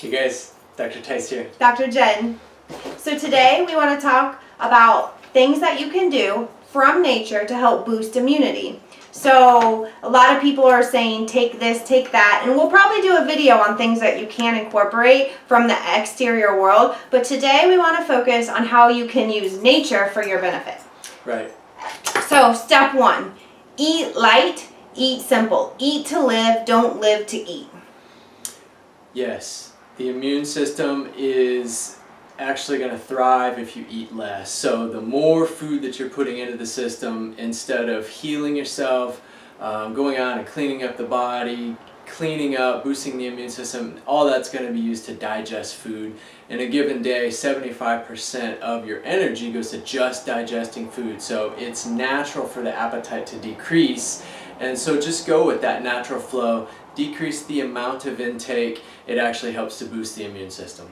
Hey guys, Dr. Tice here. Dr. Jen. So today we want to talk about things that you can do from nature to help boost immunity. So a lot of people are saying take this, take that, and we'll probably do a video on things that you can incorporate from the exterior world, but today we want to focus on how you can use nature for your benefit. Right. So step one, eat light, eat simple. Eat to live, don't live to eat. Yes, the immune system is actually going to thrive if you eat less. So the more food that you're putting into the system, instead of healing yourself, going out and cleaning up the body, cleaning up, boosting the immune system, all that's going to be used to digest food. In a given day, 75% of your energy goes to just digesting food. So it's natural for the appetite to decrease. And so just go with that natural flow, decrease the amount of intake. It actually helps to boost the immune system.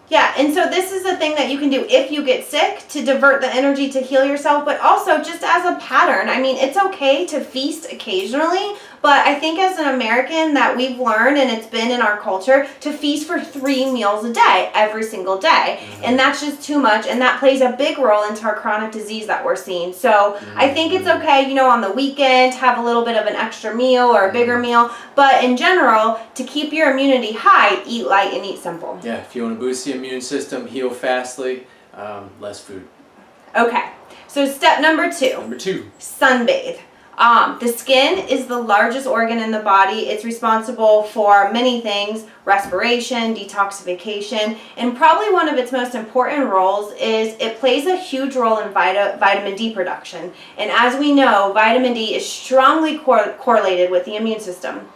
Yeah, and so this is a thing that you can do if you get sick to divert the energy to heal yourself, but also just as a pattern. I mean, it's okay to feast occasionally, but I think as an American that we've learned, and it's been in our culture, to feast for 3 meals a day, every single day. And that's just too much, and that plays a big role into our chronic disease that we're seeing. So I think it's okay, you know, on the weekend, have a little bit of an extra meal or a bigger meal, but in general, to keep your immunity high, eat light and eat simple. Yeah, if you want to boost the immune system, heal fastly, less food. Okay, so step number 2. Number 2. Sunbathe. The skin is the largest organ in the body. It's responsible for many things: respiration, detoxification, and probably one of its most important roles is it plays a huge role in vitamin D production. And as we know, vitamin D is strongly correlated with the immune system.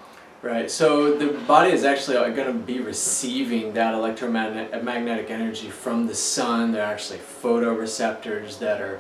Right, so the body is actually going to be receiving that electromagnetic energy from the sun. They're actually photoreceptors that are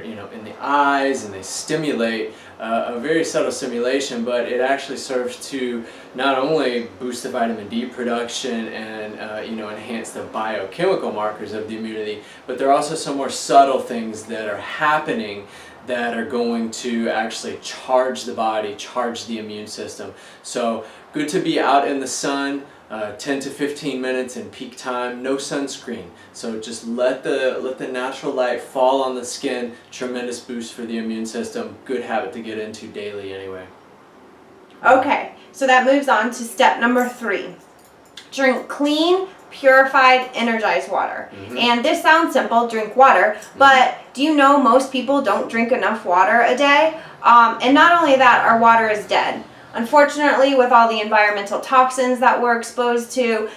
in the eyes, and they stimulate a very subtle stimulation, but it actually serves to not only boost the vitamin D production and enhance the biochemical markers of the immunity, but there are also some more subtle things that are happening that are going to actually charge the body, charge the immune system. So good to be out in the sun, 10 to 15 minutes in peak time, no sunscreen. So just let the natural light fall on the skin, tremendous boost for the immune system, good habit to get into daily anyway. Okay, so that moves on to step number 3. Drink clean, purified, energized water. And this sounds simple, drink water, but do you know most people don't drink enough water a day? And not only that, our water is dead. Unfortunately, with all the environmental toxins that we're exposed to,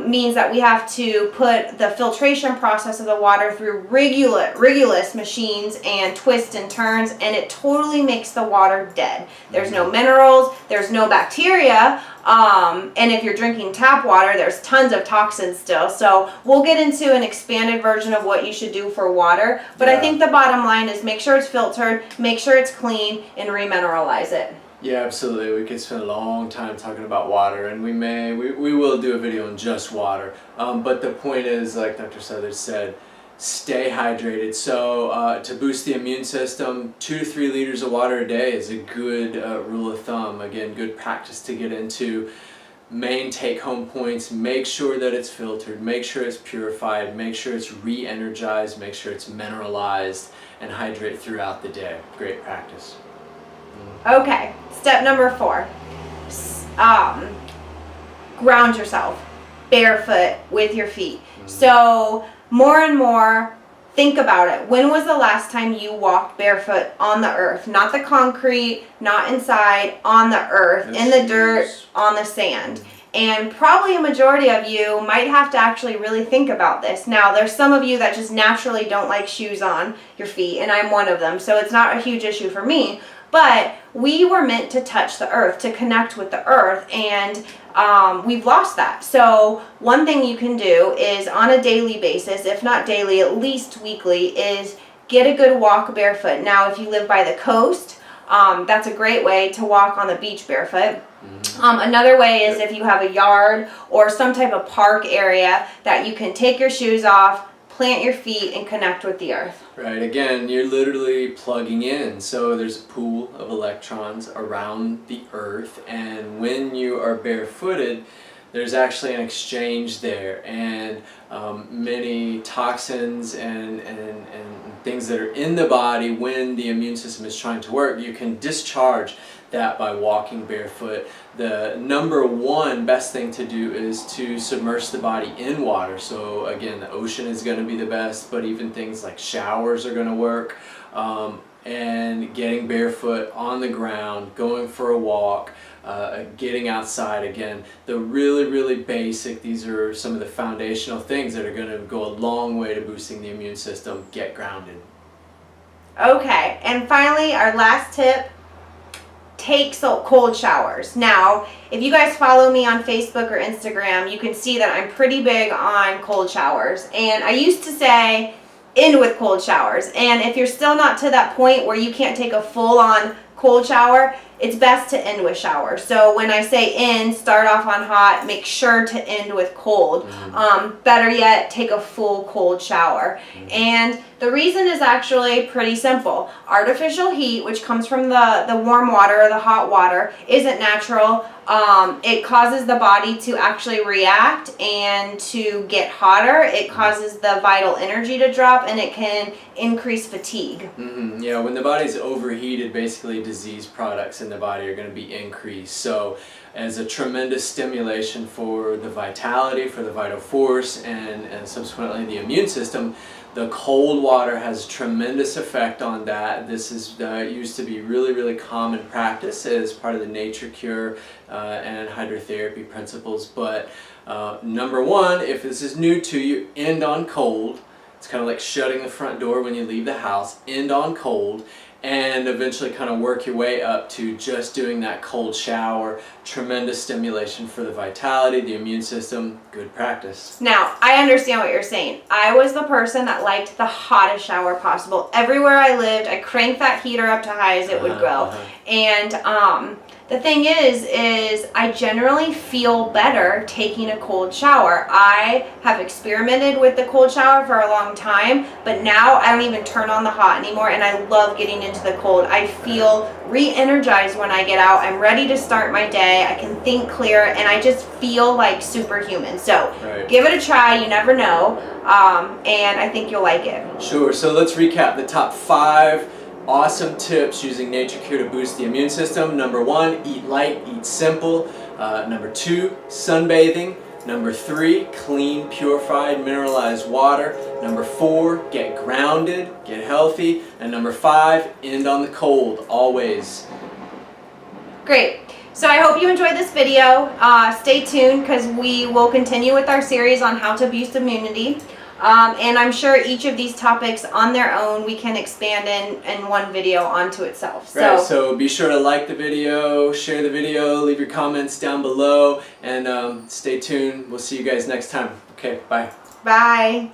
means that we have to put the filtration process of the water through rigorous machines and twists and turns, and it totally makes the water dead. There's no minerals, there's no bacteria, and if you're drinking tap water, there's tons of toxins still. So we'll get into an expanded version of what you should do for water, but I think the bottom line is make sure it's filtered, make sure it's clean, and remineralize it. Yeah, absolutely. We could spend a long time talking about water, and we will do a video on just water. But the point is, like Dr. Southard said, stay hydrated. So to boost the immune system, 2 to 3 liters of water a day is a good rule of thumb. Again, good practice to get into. Main take-home points: make sure that it's filtered, make sure it's purified, make sure it's re-energized, make sure it's mineralized, and hydrate throughout the day. Great practice. Okay, step number 4. Ground yourself barefoot with your feet. So more and more, think about it. When was the last time you walked barefoot on the earth? Not the concrete, not inside, on the earth, in the dirt, on the sand. And probably a majority of you might have to actually really think about this. Now, there's some of you that just naturally don't like shoes on your feet, and I'm one of them, so it's not a huge issue for me. But we were meant to touch the earth, to connect with the earth, and we've lost that. So one thing you can do is on a daily basis, if not daily, at least weekly, is get a good walk barefoot. Now, if you live by the coast, that's a great way to walk on the beach barefoot. Another way is if you have a yard or some type of park area that you can take your shoes off, plant your feet, and connect with the earth. Right, again, you're literally plugging in. So there's a pool of electrons around the earth, and when you are barefooted, there's actually an exchange there, and many toxins and things that are in the body when the immune system is trying to work, you can discharge that by walking barefoot. The number one best thing to do is to submerge the body in water. So again, the ocean is going to be the best, but even things like showers are going to work. And getting barefoot on the ground, going for a walk, getting outside, again, the really basic, these are some of the foundational things that are going to go a long way to boosting the immune system. Get grounded. Okay, and finally, our last tip, take cold showers. Now, if you guys follow me on Facebook or Instagram, you can see that I'm pretty big on cold showers. And I used to say, end with cold showers. And if you're still not to that point where you can't take a full-on cold shower, it's best to end with shower. So when I say end, start off on hot, make sure to end with cold. Better yet, take a full cold shower. And the reason is actually pretty simple. Artificial heat, which comes from the warm water or the hot water, isn't natural. It causes the body to actually react and to get hotter. It causes the vital energy to drop, and it can increase fatigue. Yeah, when the body's overheated, basically disease products in the body are going to be increased. So as a tremendous stimulation for the vitality, for the vital force, and subsequently the immune system, the cold water has a tremendous effect on that. This is used to be really common practice as part of the nature cure and hydrotherapy principles. But number one, if this is new to you, end on cold. It's kind of like shutting the front door when you leave the house. End on cold, and eventually kind of work your way up to just doing that cold shower. Tremendous stimulation for the vitality, the immune system. Good practice. Now, I understand what you're saying. I was the person that liked the hottest shower possible. Everywhere I lived, I cranked that heater up to high as it would go. And the thing is I generally feel better taking a cold shower. I have experimented with the cold shower for a long time, but now I don't even turn on the hot anymore, and I love getting into the cold. I feel re-energized when I get out. I'm ready to start my day. I can think clear, and I just feel like superhuman. So give it a try. You never know, and I think you'll like it. Sure. So let's recap the top 5 awesome tips using Nature Cure to boost the immune system. Number 1, eat light, eat simple. Number 2, sunbathing. Number 3, clean, purified, mineralized water. Number 4, get grounded, get healthy. And number 5, end on the cold, always. Great. So I hope you enjoyed this video. Stay tuned, because we will continue with our series on how to boost immunity. And I'm sure each of these topics on their own we can expand in one video onto itself. Right, so be sure to like the video, share the video, leave your comments down below, and stay tuned. We'll see you guys next time. Okay, bye. Bye.